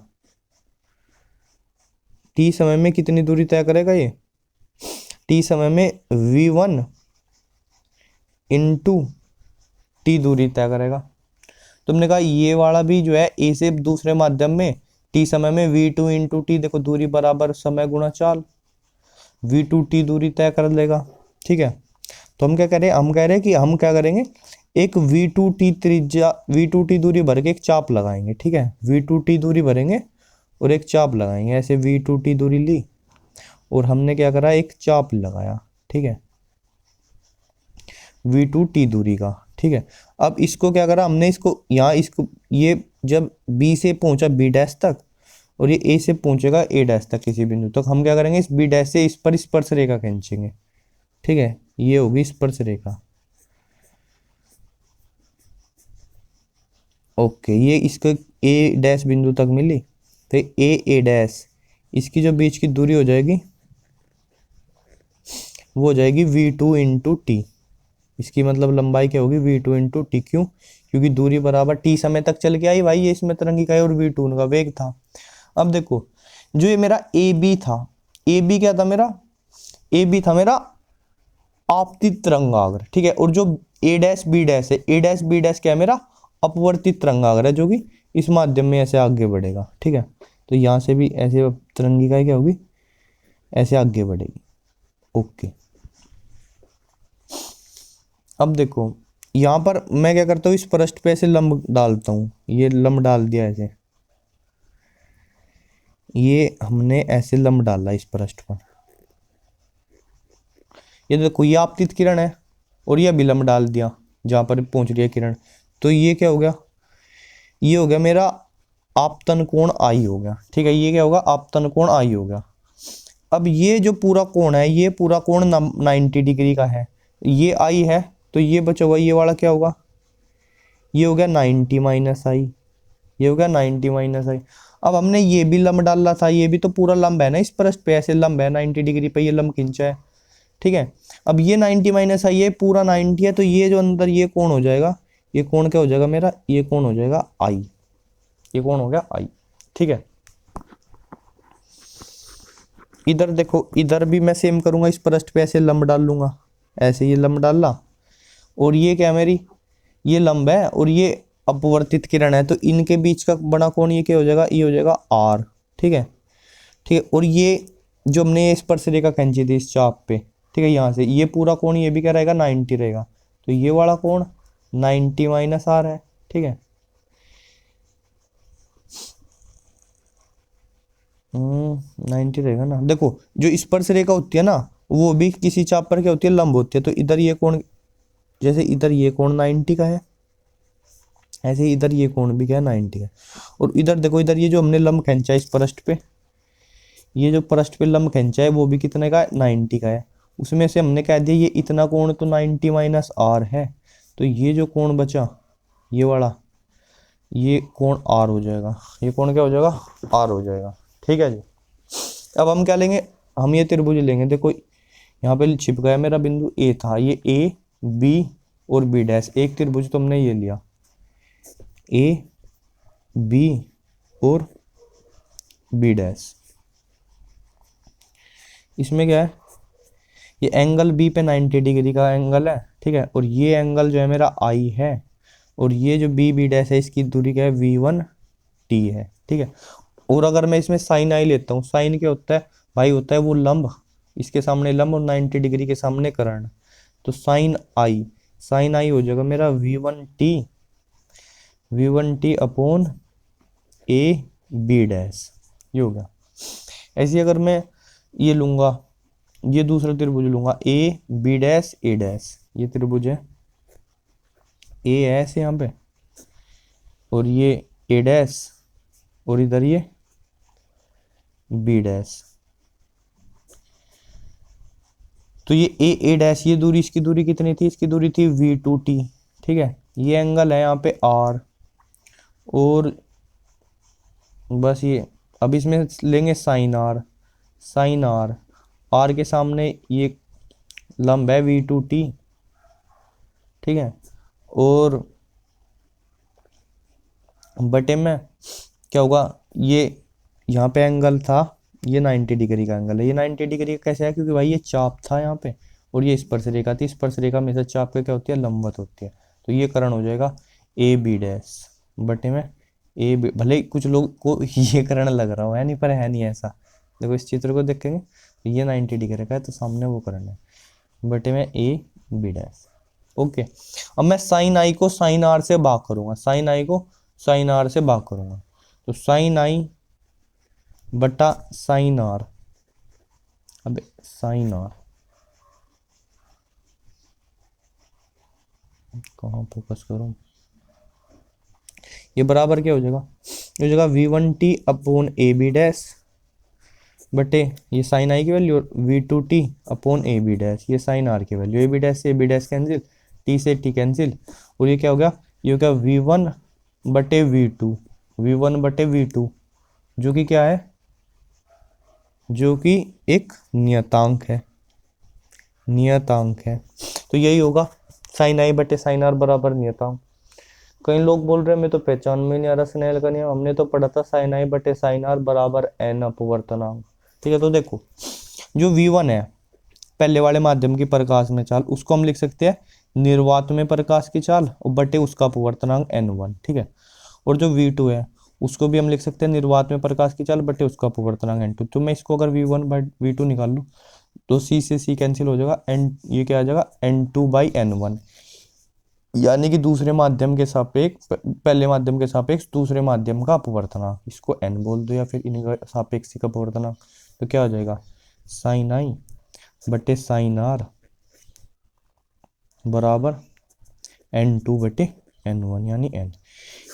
Speaker 1: t समय में कितनी दूरी तय करेगा, ये t समय में v1 इंटू टी दूरी तय करेगा। तुमने कहा ये वाला भी जो है a से दूसरे माध्यम में t समय में v2 इंटू टी, देखो दूरी बराबर समय गुणा चाल, v2 t दूरी तय कर लेगा, ठीक है। तो हम क्या कह रहे हैं, हम कह रहे हैं कि हम क्या करेंगे, एक V2T त्रिज्या V2T दूरी भर के एक चाप लगाएंगे, ठीक है, V2T दूरी भरेंगे और एक चाप लगाएंगे। ऐसे V2T दूरी ली और हमने क्या करा, एक चाप लगाया, ठीक है, V2T दूरी का, ठीक है। अब इसको क्या करा हमने, इसको यहाँ, इसको ये जब B से पहुंचा B डैश तक और ये A से पहुंचेगा A डैश तक किसी बिंदु तक, हम क्या करेंगे, इस B डैश से इस पर स्पर्श रेखा खींचेंगे, ठीक है, ये होगी स्पर्श रेखा। ओके, ये इसको A डैश बिंदु तक मिली, तो A डैश, इसकी जो बीच की दूरी हो जाएगी वो हो जाएगी V2 इंटू टी। इसकी मतलब लंबाई क्या होगी, V2 इंटू टी। क्यों? क्योंकि दूरी बराबर T समय तक चल के आई भाई, ये इसमें तरंगी का है और V2 उनका वेग था। अब देखो, जो ये मेरा AB था, AB क्या था मेरा, AB था मेरा आपतित तरंगाग्र, ठीक है, और जो A डैश B डैश है, A डैश B डैश क्या है मेरा अपवर्तित तरंगाग्र है, जो कि इस माध्यम में ऐसे आगे बढ़ेगा, ठीक है। तो यहाँ से भी ऐसे तरंगिका क्या होगी, ऐसे आगे बढ़ेगी। ओके, अब देखो यहाँ पर मैं क्या करता हूँ, इस पृष्ठ पे ऐसे लंब डालता हूँ, ये लंब डाल दिया ऐसे, ये हमने ऐसे लंब डाला इस पृष्ठ पर। ये देखो, ये आपतित किरण है और ये भी लंब डाल दिया जहाँ पर पहुंच रही है किरण। तो ये क्या हो गया, ये हो गया मेरा आपतन कोण आई हो गया, ठीक है, ये क्या होगा, आपतन कोण आई हो गया। अब ये जो पूरा कोण है, ये पूरा कोण 90 डिग्री का है, ये आई है, तो ये बचा हुआ ये वाला क्या होगा, ये हो गया 90 माइनस आई, ये हो गया 90 माइनस आई। अब हमने ये भी लंब डाला था, ये भी तो पूरा लंब है ना इस पृष्ठ पे, ऐसे लंब है 90 डिग्री पे, ये लंब खींचा है, ठीक है। अब ये 90 माइनस आई, ये पूरा 90 है, तो ये जो अंदर ये कोण हो जाएगा, ये कोण क्या हो जाएगा मेरा, ये कोण हो जाएगा आई, ये कोण हो गया आई, ठीक है। इधर देखो, इधर भी मैं सेम करूंगा, इस पृष्ठ पे ऐसे लंब डाल लूंगा, ऐसे ये लंब डाला, और ये क्या मेरी, ये लंब है और ये अपवर्तित किरण है, तो इनके बीच का बड़ा कोण ये क्या हो जाएगा, ये हो जाएगा आर, ठीक है, ठीक है। और ये जो हमने ये स्पर्श रेखा खींची थी इस चाप पे, ठीक है, यहाँ से ये पूरा कोण ये भी क्या रहेगा, 90 रहेगा, तो ये वाला कोण 90 माइनस आर है, ठीक है। 90 रहेगा ना। देखो, जो स्पर्श रेखा होती है ना, वो भी किसी चाप पर क्या होती है, लंब होती है, तो इधर ये कोण, जैसे इधर ये कोण 90 का है, ऐसे इधर ये कोण भी क्या है, 90 का है। और इधर देखो, इधर ये जो हमने लंब खींचा है इस पृष्ठ पे, ये जो पृष्ठ पे लंब खींचा है वो भी कितने का है, 90 का है। उसमें से हमने कह दिया ये इतना कोण तो 90 माइनस आर है, तो ये जो कोण बचा ये वाला, ये कोण आर हो जाएगा, ये कोण क्या हो जाएगा, आर हो जाएगा, ठीक है जी। अब हम क्या लेंगे, हम ये त्रिभुज लेंगे। देखो यहाँ पे छिप गया मेरा बिंदु ए था, ये ए बी और बी डैश, एक त्रिभुज तो हमने ये लिया, ए बी और बी डैश। इसमें क्या है, ये एंगल बी पे 90 डिग्री का एंगल है, ठीक है, और ये एंगल जो है मेरा आई है, और ये जो बी बी डैश है इसकी दूरी क्या है, V1T है, ठीक है। और अगर मैं इसमें साइन आई लेता हूँ, साइन क्या होता है भाई, होता है वो लंब, इसके सामने लंब और 90 डिग्री के सामने कर्ण, तो साइन आई हो जाएगा मेरा V1T upon A B dash, ये हो गया। ऐसे अगर मैं ये लूंगा, ये दूसरा त्रिभुज लूंगा, A B dash A dash, ये त्रिभुज है, ए है ऐसे यहाँ पे, और ये ए डैश, और इधर ये बी डैश, तो ये ए डैश, ये दूरी, इसकी दूरी कितनी थी, इसकी दूरी थी V2T, ठीक है। ये एंगल है यहाँ पे R, और बस ये, अब इसमें लेंगे साइन R, साइन R के सामने ये लंब है V2T, ठीक है, और बटे में क्या होगा, ये यहाँ पे एंगल था, ये 90 डिग्री का एंगल है, ये 90 डिग्री का कैसे है, क्योंकि भाई ये चाप था यहाँ पे और ये स्पर्श रेखा थी, स्पर्श रेखा में से चाप पे क्या होती है, लंबवत होती है, तो ये कर्ण हो जाएगा ए बी डैश बटे में ए बी। भले कुछ लोग को ये कर्ण लग रहा हो है नहीं, पर है नहीं ऐसा। देखो इस चित्र को देखेंगे, ये 90 डिग्री का है, तो सामने वो कर्ण है, बटे में ए बी डैश। ओके, अब मैं साइन आई को साइन आर से भाग करूंगा, साइन आई को साइन आर से भाग करूंगा, तो साइन आई बटा साइन आर, अब साइन आर कहाँ फोकस करूं, ये बराबर क्या हो जाएगा, ये हो जाएगा v one t upon A B dash बटे ये साइन आई की वैल्यू और v two t upon A B dash, ये साइन आर की वैल्यू, ए बी डैश से A B dash cancel, t से टी कैंसिल, और ये क्या हो गया, ये हो गया वी वन बटे वी टू, वी वन बटे वी टू, जो कि क्या है, जो कि एक नियतांक है, नियतांक है, तो यही होगा साइन आई बटे साइन आर बराबर नियतांक। कई लोग बोल रहे हैं मैं तो पहचान में नहीं आ रहा स्नेल का नियम, हमने तो पढ़ा था साइन आई बटे साइन आर बराबर एन अपवर्तनांक। ठीक है, तो देखो जो v1 है पहले वाले माध्यम की प्रकाश में चाल, उसको हम लिख सकते हैं निर्वात में प्रकाश की चाल और बटे उसका अपवर्तनांक n1। ठीक है, और जो v2 है उसको भी हम लिख सकते हैं निर्वात में प्रकाश की चाल बटे उसका अपवर्तनांक n2। तो मैं इसको अगर v1 बाई v2 निकाल लूँ तो c से c कैंसिल हो जाएगा, n ये क्या आ जाएगा n2 बाई n1, यानी कि दूसरे माध्यम के सापेक्ष पहले माध्यम के सापेक्ष दूसरे माध्यम का अपवर्तनांक, इसको n बोल दो या फिर इनका सापेक्षिक का अपवर्तनांक, तो क्या हो जाएगा साइन आई बटे साइन आर बराबर n2 बटे n1 यानी n।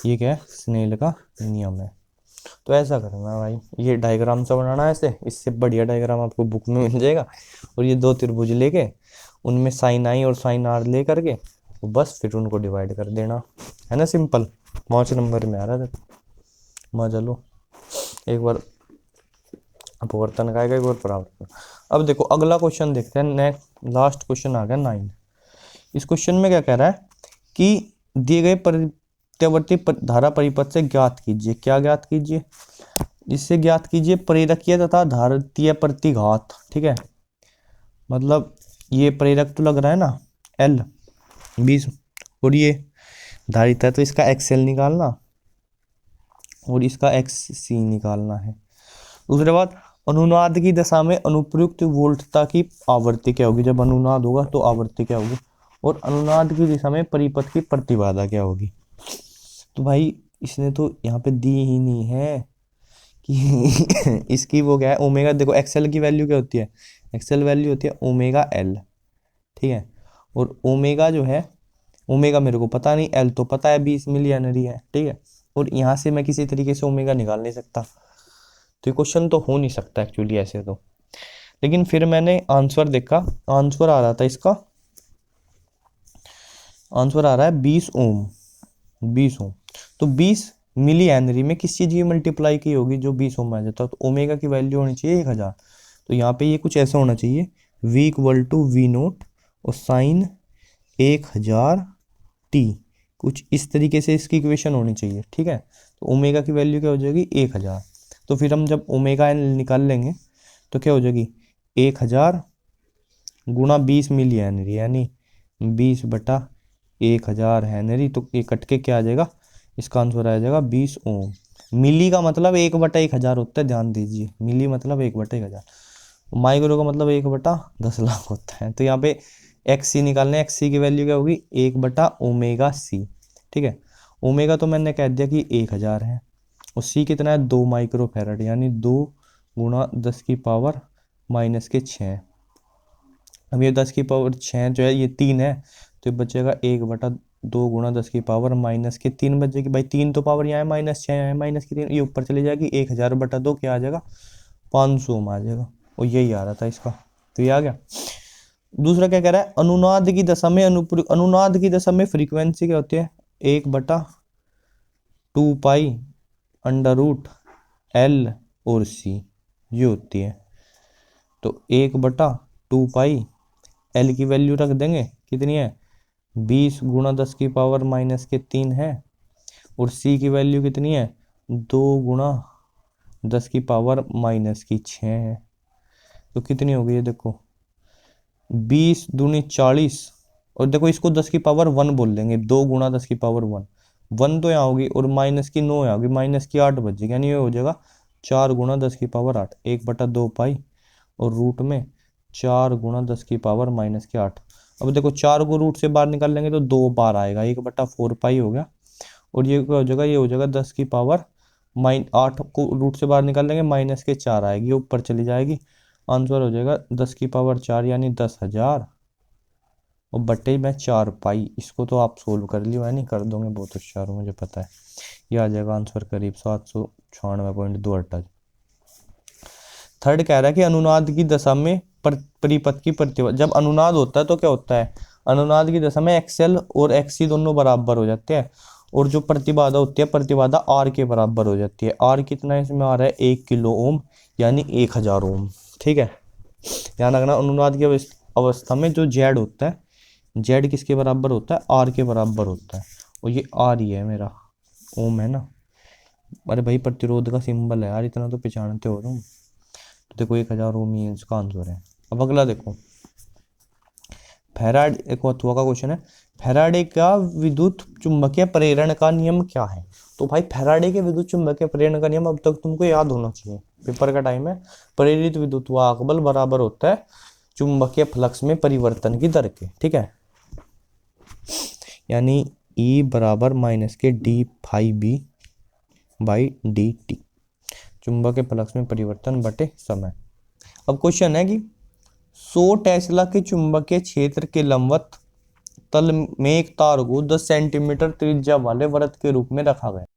Speaker 1: ये क्या है स्नेल का नियम है। तो ऐसा करना भाई, ये डायग्राम सा बनाना है ऐसे, इससे बढ़िया डायग्राम आपको बुक में मिल जाएगा, और ये दो त्रिभुज लेके उनमें साइन आई और साइन आर ले करके तो बस फिर उनको डिवाइड कर देना, है ना, सिंपल। 5 नंबर में आ रहा था, मजा लो। एक बार अपवर्तन का आएगा, एक बार परावर्तन। अब देखो अगला क्वेश्चन देखते हैं, नेक्स्ट लास्ट क्वेश्चन आ गया 9। इस क्वेश्चन में क्या कह रहा है कि दिए गए प्रत्यावर्ती धारा परिपथ से ज्ञात कीजिए, क्या ज्ञात कीजिए, इससे ज्ञात कीजिए प्रेरकीय तथा धारितीय प्रतिघात। ठीक है, मतलब ये प्रेरक तो लग रहा है ना L 20, और ये धारिता है तो इसका XL निकालना और इसका XC निकालना है। दूसरे बात, अनुनाद की दशा में अनुप्रयुक्त वोल्टता की आवृत्ति क्या होगी, जब अनुनाद होगा तो आवृत्ति क्या होगी, और अनुनाद की दिशा में परिपथ की प्रतिबाधा क्या होगी। तो भाई इसने तो यहाँ पे दी ही नहीं है कि इसकी वो क्या है ओमेगा, देखो एक्सएल की वैल्यू क्या होती है, एक्सएल वैल्यू होती है ओमेगा एल। ठीक है, और ओमेगा जो है, ओमेगा मेरे को पता नहीं, एल तो पता है 20 मिली हेनरी है। ठीक है, और यहाँ से मैं किसी तरीके से ओमेगा निकाल नहीं सकता, तो ये क्वेश्चन तो हो नहीं सकता एक्चुअली ऐसे तो। लेकिन फिर मैंने आंसर देखा, आंसर आ रहा था इसका, आंसर आ रहा है 20 ओम, 20 ओम। तो 20 मिली हेनरी में किस चीज़ की मल्टीप्लाई की होगी जो 20 ओम आ जाता है, तो ओमेगा की वैल्यू होनी चाहिए 1000। तो यहाँ पे ये कुछ ऐसा होना चाहिए v equal to v naught और साइन 1000 t, कुछ इस तरीके से इसकी इक्वेशन होनी चाहिए। ठीक है, तो ओमेगा की वैल्यू क्या हो जाएगी 1000। तो फिर हम जब ओमेगा एन निकाल लेंगे तो क्या हो जाएगी 1000 गुणा 20 मिली हेनरी, यानी 20 बटा 1000 हेनरी, तो ये कट के क्या आ जाएगा, इसका आंसर आ जाएगा 20 ओम। मिली का मतलब 1 बटा 1000 होता है, ध्यान दीजिए, मिली मतलब 1 बटा 1000, माइक्रो का मतलब 1 बटा 10 लाख होता है। तो यहाँ पे XC निकालने, XC की वैल्यू क्या होगी 1 बटा ओमेगा C। ठीक है, ओमेगा तो मैंने कह दिया कि 1000 है, और C कितना है 2 माइक्रो फैराड, यानी 2 गुणा 10 की पावर माइनस के 6। अब ये 10 की पावर 6 जो है ये 3 है, तो ये बचेगा 1 बटा 2 गुणा 10 की पावर माइनस के 3 बचेगी। भाई 3 तो पावर यहाँ है, माइनस 6 है, माइनस की 3 ये ऊपर चली जाएगी, 1000 बटा 2 क्या आ जाएगा 500 ओम आ जाएगा, और यही आ रहा था इसका, तो ये आ गया। दूसरा क्या कह रहा है, अनुनाद की दशा में अनुनाद की दशा में फ्रीक्वेंसी क्या होती है 1 बटा 2 पाई अंडर रूट L और C ये होती है। तो 1 बटा 2 पाई L की वैल्यू रख देंगे कितनी है 20 गुणा 10 की पावर माइनस के 3 है, और C की वैल्यू कितनी है 2 गुणा 10 की पावर माइनस की 6 है। तो कितनी होगी ये देखो 20 दूनी 40, और देखो इसको 10 की पावर 1 बोल देंगे, 2 गुणा 10 की पावर 1, 1 तो यहाँ होगी और माइनस की 9 यहाँ होगी, माइनस की 8 बचेगी, यानी ये हो जाएगा 4 गुणा 10 की पावर 8, 1 बटा 2 पाई और रूट में 4 गुणा 10 की पावर माइनस के 8। अब देखो 4 को रूट से बाहर निकाल लेंगे तो 2 बार आएगा, 1/4 पाई हो गया। और ये क्या हो जाएगा, ये हो जाएगा 10 की पावर 8 को रूट से बाहर निकाल लेंगे माइनस के 4 आएगी, ऊपर चली जाएगी। आंसर हो जाएगा 10 की पावर 4 यानी 10,000 और बटे में 4 पाई। इसको तो आप सोल्व कर लियो है, नहीं कर दोगे, बहुत होशियार हो मुझे पता है। ये आ जाएगा आंसर करीब 796.2। थर्ड कह रहा है कि अनुनाद की दशा में परिपथ की प्रतिबाधा, जब अनुनाद होता है तो क्या होता है, अनुनाद की दशा में एक्सएल और एक्सी दोनों बराबर हो जाते हैं, और जो प्रतिबाधा होती है प्रतिबाधा आर के बराबर हो जाती है। आर कितना है इसमें, आ रहा है 1 किलो ओम यानी 1000 ओम। ठीक है, ध्यान रखना अनुनाद की अवस्था में जो जेड होता है, जेड किसके बराबर होता है, आर के बराबर होता है। और ये आर ही है मेरा, ओम है ना। अरे भाई प्रतिरोध का सिंबल है यार, इतना तो पहचानते हो तुम। तो देखो 1000 ओम ही इसका आंसर है। अब अगला देखो, फैराडे, एक अथवा का क्वेश्चन है, फैराडे का विद्युत चुंबकीय प्रेरण का नियम क्या है। तो भाई फैराडे के विद्युत चुंबकीय प्रेरण का नियम अब तक तुमको याद होना चाहिए, पेपर का टाइम है। प्रेरित विद्युत वाहक बल बराबर होता है चुंबकीय फ्लक्स में परिवर्तन की दर के। ठीक है, यानी E बराबर माइनस के d∅b/dt, चुंबकीय फ्लक्स में परिवर्तन बटे समय। अब क्वेश्चन है कि 100 टेस्ला के चुंबकीय क्षेत्र के लंबवत तल में एक तार को 10 सेंटीमीटर त्रिज्या वाले वृत्त के रूप में रखा गया।